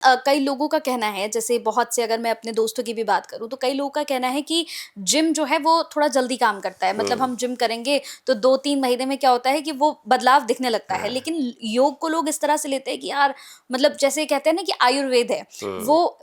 कई लोगों का कहना है, जैसे बहुत से, अगर मैं अपने दोस्तों की भी बात करूँ, तो कई लोगों का कहना है कि जिम जो है वो थोड़ा जल्दी काम करता है। मतलब हम जिम करेंगे तो 2-3 महीने में क्या होता है कि वो बदलाव दिखने लगता है। लेकिन योग को लोग इस तरह से लेते हैं कि यार, मतलब जैसे कहते हैं ना कि आयुर्वेद है, वो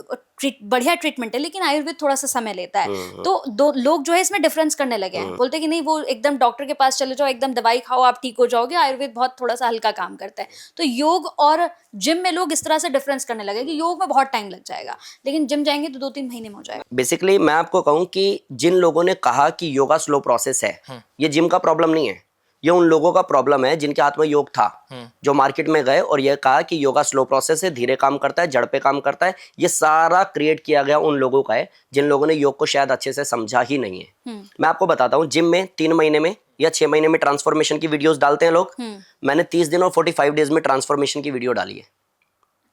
बढ़िया ट्रीटमेंट है, लेकिन आयुर्वेद थोड़ा-सा समय लेता है। तो दो लोग जो है इसमें डिफरेंस करने लगे हैं। बोलते हैं कि नहीं, वो एकदम डॉक्टर के पास चले जाओ, एकदम दवाई खाओ, आप ठीक हो जाओगे, आयुर्वेद बहुत थोड़ा-सा हल्का काम करता है। तो योग और जिम में लोग इस तरह से डिफरेंस करने लगे कि योग में बहुत टाइम लग जाएगा, लेकिन जिम जाएँगे तो 2-3 महीने में हो जाएगा। बेसिकली मैं आपको कहूँ कि जिन लोगों ने कहा कि योगा स्लो प्रोसेस है, ये जिम का प्रॉब्लम नहीं है, ये उन लोगों का प्रॉब्लम है जिनके हाथ में योग था, जो मार्केट में गए और ये कहा कि योगा स्लो प्रोसेस है, धीरे काम करता है, जड़ पे काम करता है। ये सारा क्रिएट किया गया उन लोगों का है जिन लोगों ने योग को शायद अच्छे से समझा ही नहीं है। मैं आपको बताता हूँ, जिम में 3 महीने में या 6 महीने में ट्रांसफॉर्मेशन की वीडियोस डालते हैं लोग। मैंने 30 दिन और 45 डेज में ट्रांसफॉर्मेशन की वीडियो डाली है,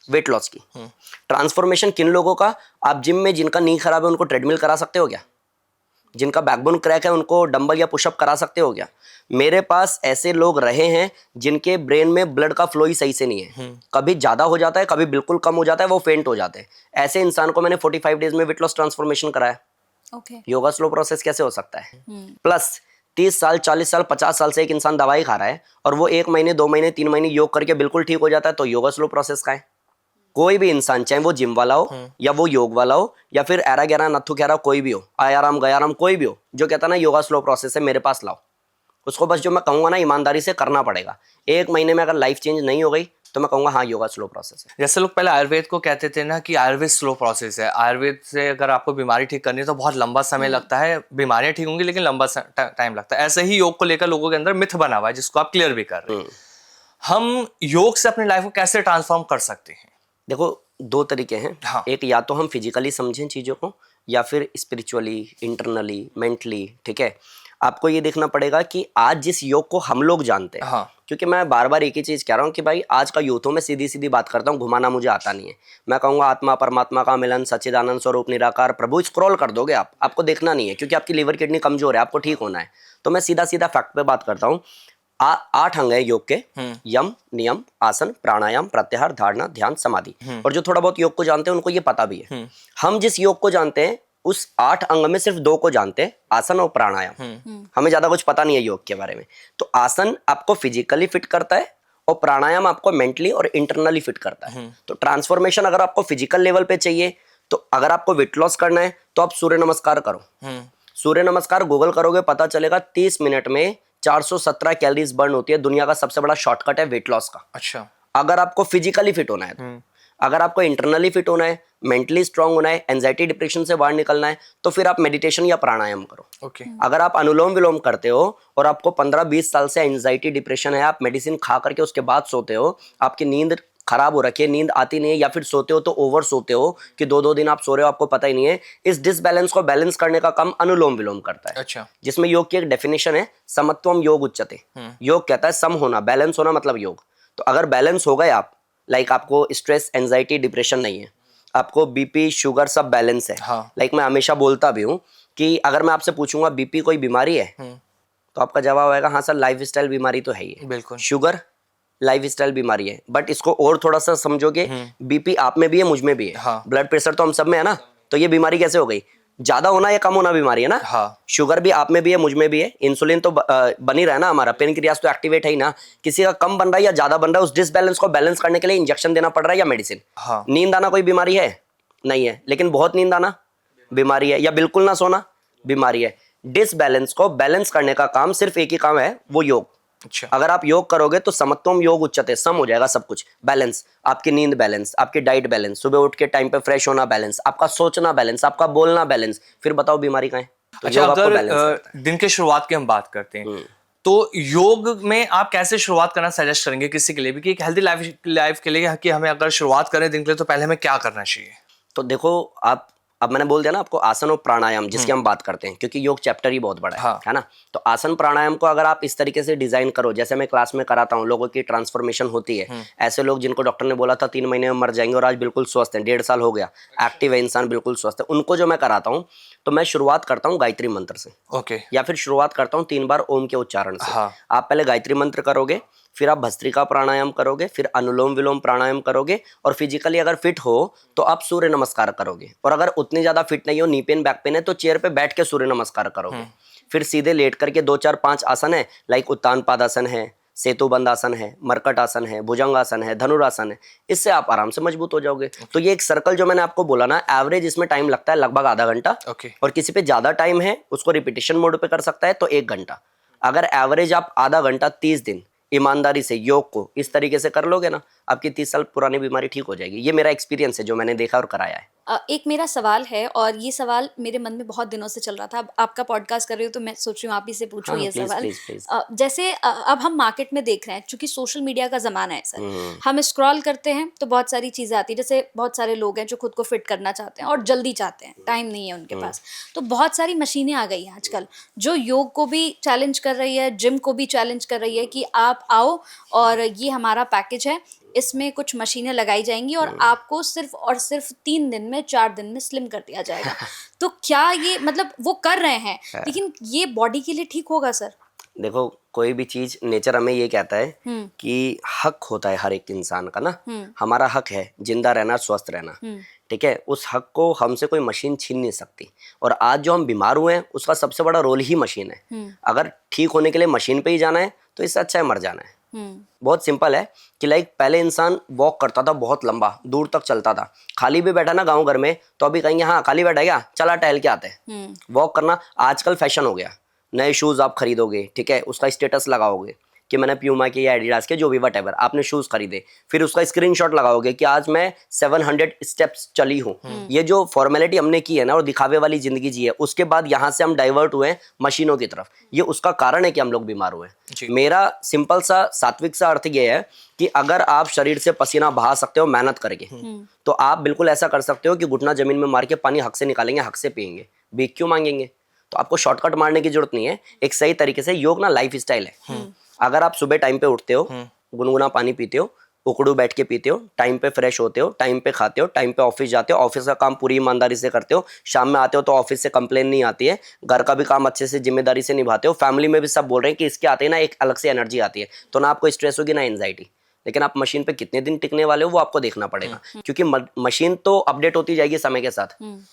वेट लॉस की। ट्रांसफॉर्मेशन किन लोगों का? आप जिम में जिनका नी खराब है उनको ट्रेडमिल करा सकते हो क्या? जिनका बैकबोन क्रैक है उनको डंबल या पुशअप करा सकते हो क्या? मेरे पास ऐसे लोग रहे हैं जिनके ब्रेन में ब्लड का फ्लो ही सही से नहीं है, कभी ज्यादा हो जाता है, कभी बिल्कुल कम हो जाता है, वो फेंट हो जाते हैं। ऐसे इंसान को मैंने 45 डेज में वेट लॉस ट्रांसफॉर्मेशन कराया। योगा स्लो प्रोसेस कैसे हो सकता है? प्लस 30 साल 40 साल 50 साल से एक इंसान दवाई खा रहा है और वो 1 महीने 2 महीने 3 महीने योग करके बिल्कुल ठीक हो जाता है, तो योगा स्लो प्रोसेस का है। कोई भी इंसान, चाहे वो जिम वाला हो या वो योग वाला हो या फिर एरा गैरा नथु गैरा कोई भी हो, आयाराम गयाराम कोई भी हो, जो कहता ना योगा स्लो प्रोसेस है, मेरे पास लाओ। उसको बस जो मैं कहूंगा ना, ईमानदारी से करना पड़ेगा। 1 महीने में अगर लाइफ चेंज नहीं हो गई तो मैं कहूंगा हाँ, योगा स्लो प्रोसेस है। जैसे लोग पहले आयुर्वेद को कहते थे ना कि आयुर्वेद स्लो प्रोसेस है, आयुर्वेद से अगर आपको बीमारी ठीक करनी है तो बहुत लंबा समय लगता है, बीमारियां ठीक होंगी लेकिन लंबा टाइम लगता है। ऐसे ही योग को लेकर लोगों के अंदर मिथ बना हुआ है जिसको आप क्लियर भी कर रहे हैं। हम योग से अपनी लाइफ को कैसे ट्रांसफॉर्म कर सकते हैं? देखो, 2 तरीके हैं। हाँ। एक, या तो हम फिजिकली समझें चीज़ों को या फिर स्पिरिचुअली, इंटरनली, मेंटली। ठीक है, आपको ये देखना पड़ेगा कि आज जिस योग को हम लोग जानते हैं। हाँ। क्योंकि मैं बार बार एक ही चीज़ कह रहा हूँ कि भाई आज का यूथ हो, मैं सीधी सीधी बात करता हूँ, घुमाना मुझे आता नहीं है। मैं कहूँगा आत्मा परमात्मा का मिलन, सच्चिदानंद स्वरूप निराकार प्रभु, स्क्रॉल कर दोगे आप, आपको देखना नहीं है, क्योंकि आपकी लीवर किडनी कमजोर है, आपको ठीक होना है। तो मैं सीधा सीधा फैक्ट पे बात करता हूँ। 8 अंग है योग के, यम, नियम, आसन, प्राणायाम, प्रत्याहार, धारणा, ध्यान, समाधि। और जो थोड़ा बहुत योग को जानते हैं उनको ये पता भी है। हम जिस योग को जानते हैं उस 8 अंग में सिर्फ 2 को जानते हैं, आसन और प्राणायाम। हमें ज्यादा कुछ पता नहीं है योग के बारे में। तो आसन आपको फिजिकली फिट करता है और प्राणायाम आपको मेंटली और इंटरनली फिट करता है। तो ट्रांसफॉर्मेशन अगर आपको फिजिकल लेवल पे चाहिए, तो अगर आपको वेट लॉस करना है तो आप सूर्य नमस्कार करो। सूर्य नमस्कार गूगल करोगे, पता चलेगा 30 मिनट में 417 कैलोरीज बर्न होती है। दुनिया का सबसे बड़ा शॉर्टकट है वेट लॉस का। अच्छा। अगर आपको फिजिकली फिट होना है तो। अगर आपको इंटरनली फिट होना है, मेंटली स्ट्रांग होना है, एंजाइटी डिप्रेशन से बाहर निकलना है, तो फिर आप मेडिटेशन या प्राणायाम करो। ओके। अगर आप अनुलोम विलोम करते हो और आपको 15-20 साल से एंजाइटी डिप्रेशन है, आप मेडिसिन खा करके उसके बाद सोते हो, आपकी नींद खराब हो रखी है, नींद आती नहीं है, या फिर सोते हो तो ओवर सोते हो कि 2-2 दिन आप सो रहे हो, आपको पता ही नहीं है, इस डिसबैलेंस को बैलेंस करने का काम अनुलोम विलोम करता है। अच्छा। जिसमें योग की एक डेफिनेशन है, समत्वम योग उच्यते। योग कहता है सम होना, बैलेंस होना मतलब योग। तो अगर बैलेंस हो गए आप, लाइक आपको स्ट्रेस, एंजाइटी, डिप्रेशन नहीं है, आपको बीपी, शुगर सब बैलेंस है। हाँ। लाइक मैं हमेशा बोलता भी हूँ कि अगर मैं आपसे पूछूंगा बीपी कोई बीमारी है, तो आपका जवाब आएगा हाँ सर, लाइफस्टाइल बीमारी तो है ही है। बिल्कुल। शुगर लाइफस्टाइल बीमारी है, बट इसको और थोड़ा सा समझोगे, बीपी आप में भी है, मुझ में भी है। हाँ। ब्लड प्रेशर तो हम सब में है ना, तो ये बीमारी कैसे हो गई? ज्यादा होना या कम होना बीमारी है ना। हाँ। शुगर भी आप में भी है, मुझ में भी है। इंसुलिन तो बन ही रहा है ना हमारा, पेनक्रियास तो एक्टिवेट है ही ना। किसी का कम बन रहा है या ज्यादा बन रहा है, उस डिसबैलेंस को बैलेंस करने के लिए इंजेक्शन देना पड़ रहा है या मेडिसिन। हाँ। नींद आना कोई बीमारी है? नहीं है। लेकिन बहुत नींद आना बीमारी है, या बिल्कुल ना सोना बीमारी है। डिसबैलेंस को बैलेंस करने का काम सिर्फ एक ही काम है, वो योग। अच्छा। अगर आप योग करोगे तो समत्वम योग उच्यते, सम हो जाएगा सब कुछ, बैलेंस। आपकी नींद बैलेंस, आपकी डाइट बैलेंस, सुबह उठ के टाइम पे फ्रेश होना बैलेंस, आपका सोचना बैलेंस, आपका बोलना बैलेंस। फिर बताओ बीमारी कहाँ है? तो अच्छा, योग आपको बैलेंस अगर करता है। दिन के शुरुआत की हम बात करते हैं, तो योग में आप कैसे शुरुआत करना सजेस्ट करेंगे किसी के लिए भी कि एक हेल्दी लाइफ के लिए, कि हमें अगर शुरुआत करें दिन के लिए तो पहले हमें क्या करना चाहिए? तो देखो आप, अब मैंने बोल दिया ना आपको, आसन और प्राणायाम जिसकी हम बात करते हैं, क्योंकि योग चैप्टर ही बहुत बड़ा हाँ। है ना। तो आसन प्राणायाम को अगर आप इस तरीके से डिजाइन करो, जैसे मैं क्लास में कराता हूँ, लोगों की ट्रांसफॉर्मेशन होती है। ऐसे लोग जिनको डॉक्टर ने बोला था 3 महीने में मर जाएंगे और आज बिल्कुल स्वस्थ हैं, 1.5 साल हो गया, एक्टिव है इंसान, बिल्कुल स्वस्थ है, उनको जो मैं कराता हूँ, तो मैं शुरुआत करता हूँ गायत्री मंत्र से। ओके। या फिर शुरुआत करता हूँ 3 बार ओम के उच्चारण से। हाँ। आप पहले गायत्री मंत्र करोगे, फिर आप भस्त्रिका प्राणायाम करोगे, फिर अनुलोम विलोम प्राणायाम करोगे, और फिजिकली अगर फिट हो तो आप सूर्य नमस्कार करोगे, और अगर उतनी ज़्यादा फिट नहीं हो, नी पेन बैक पेन है, तो चेयर पे बैठ के सूर्य नमस्कार करोगे। फिर सीधे लेट करके 2 4 5 आसन है, लाइक उत्तान पादासन है, सेतु बंद आसन है, मरकट आसन है, भुजंगासन है, धनुरासन है। इससे आप आराम से मजबूत हो जाओगे। तो ये एक सर्कल जो मैंने आपको बोला ना, एवरेज इसमें टाइम लगता है लगभग आधा घंटा, ओके। और किसी पे ज़्यादा टाइम है उसको रिपीटेशन मोड पे कर सकता है तो 1 घंटा। अगर एवरेज आप आधा घंटा 30 दिन ईमानदारी से योग को इस तरीके से कर लोगे ना, आपकी 30 साल पुरानी बीमारी ठीक हो जाएगी। ये मेरा एक्सपीरियंस है जो मैंने देखा और कराया है। एक मेरा सवाल है, और ये सवाल मेरे मन में बहुत दिनों से चल रहा था। अब आपका पॉडकास्ट कर रही हूँ तो मैं सोच रही हूँ आप ही से पूछूं हाँ, ये प्लीज सवाल। Please please. जैसे अब हम मार्केट में देख रहे हैं, क्योंकि सोशल मीडिया का ज़माना है सर, हम स्क्रॉल करते हैं तो बहुत सारी चीज़ें आती है। जैसे बहुत सारे लोग हैं जो खुद को फिट करना चाहते हैं और जल्दी चाहते हैं, टाइम नहीं है उनके पास, तो बहुत सारी मशीनें आ गई हैं आजकल जो योग को भी चैलेंज कर रही है, जिम को भी चैलेंज कर रही है कि आप आओ और ये हमारा पैकेज है, इसमें कुछ मशीनें लगाई जाएंगी और आपको सिर्फ और सिर्फ 3 दिन में 4 दिन में स्लिम कर दिया जाएगा। तो क्या ये मतलब वो कर रहे हैं, लेकिन ये बॉडी के लिए ठीक होगा सर? देखो, कोई भी चीज नेचर हमें ये कहता है कि हक होता है हर एक इंसान का ना। हमारा हक है जिंदा रहना, स्वस्थ रहना, ठीक है। उस हक को हमसे कोई मशीन छीन नहीं सकती। और आज जो हम बीमार हुए हैं उसका सबसे बड़ा रोल ही मशीन है। अगर ठीक होने के लिए मशीन पे ही जाना है तो इससे अच्छा है मर जाना है। बहुत सिंपल है कि लाइक पहले इंसान वॉक करता था, बहुत लंबा दूर तक चलता था, खाली भी बैठा ना गांव घर में तो अभी कहेंगे हाँ खाली बैठा क्या, चला टहल के आते हैं। वॉक करना आजकल फैशन हो गया। नए शूज़ आप खरीदोगे, ठीक है, उसका स्टेटस लगाओगे कि मैंने प्यूमा के या एडिडास के जो भी वट एवर आपने शूज़ खरीदे, फिर उसका स्क्रीनशॉट लगाओगे कि आज मैं 700 स्टेप्स चली हूँ। ये जो फॉर्मेलिटी हमने की है ना और दिखावे वाली ज़िंदगी जी है, उसके बाद यहाँ से हम डाइवर्ट हुए मशीनों की तरफ। ये उसका कारण है कि हम लोग बीमार हुए। मेरा सिंपल सा सात्विक सा अर्थ ये है कि अगर आप शरीर से पसीना बहा सकते हो मेहनत करके, तो आप बिल्कुल ऐसा कर सकते हो कि घुटना जमीन में मार के पानी हक से निकालेंगे, हक से पियेंगे, भीख क्यों मांगेंगे। तो आपको शॉर्टकट मारने की जरूरत नहीं है। एक सही तरीके से योग ना लाइफ स्टाइल है। अगर आप सुबह टाइम पे उठते हो, गुनगुना पानी पीते हो, उकड़ू बैठ के पीते हो, टाइम पे फ्रेश होते हो, टाइम पे खाते हो, टाइम पे ऑफिस जाते हो, ऑफिस का काम पूरी ईमानदारी से करते हो, शाम में आते हो तो ऑफिस से कंप्लेन नहीं आती है, घर का भी काम अच्छे से जिम्मेदारी से निभाते हो, फैमिली में भी सब बोल रहे हैं कि इसके आते हैं ना एक अलग से एनर्जी आती है, तो ना आपको स्ट्रेस होगी ना एंजाइटी। लेकिन आप मशीन पे कितने दिन टिकने वाले हो वो आपको देखना पड़ेगा, क्योंकि मशीन तो अपडेट होती जाएगी समय के साथ,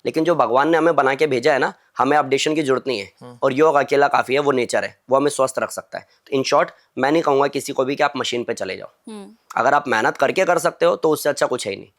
लेकिन जो भगवान ने हमें बना के भेजा है ना, हमें अपडेशन की जरूरत नहीं है। और योग अकेला काफी है, वो नेचर है, वो हमें स्वस्थ रख सकता है। तो इन शॉर्ट मैं नहीं कहूंगा किसी को भी कि आप मशीन पे चले जाओ। अगर आप मेहनत करके कर सकते हो तो उससे अच्छा कुछ है ही नहीं।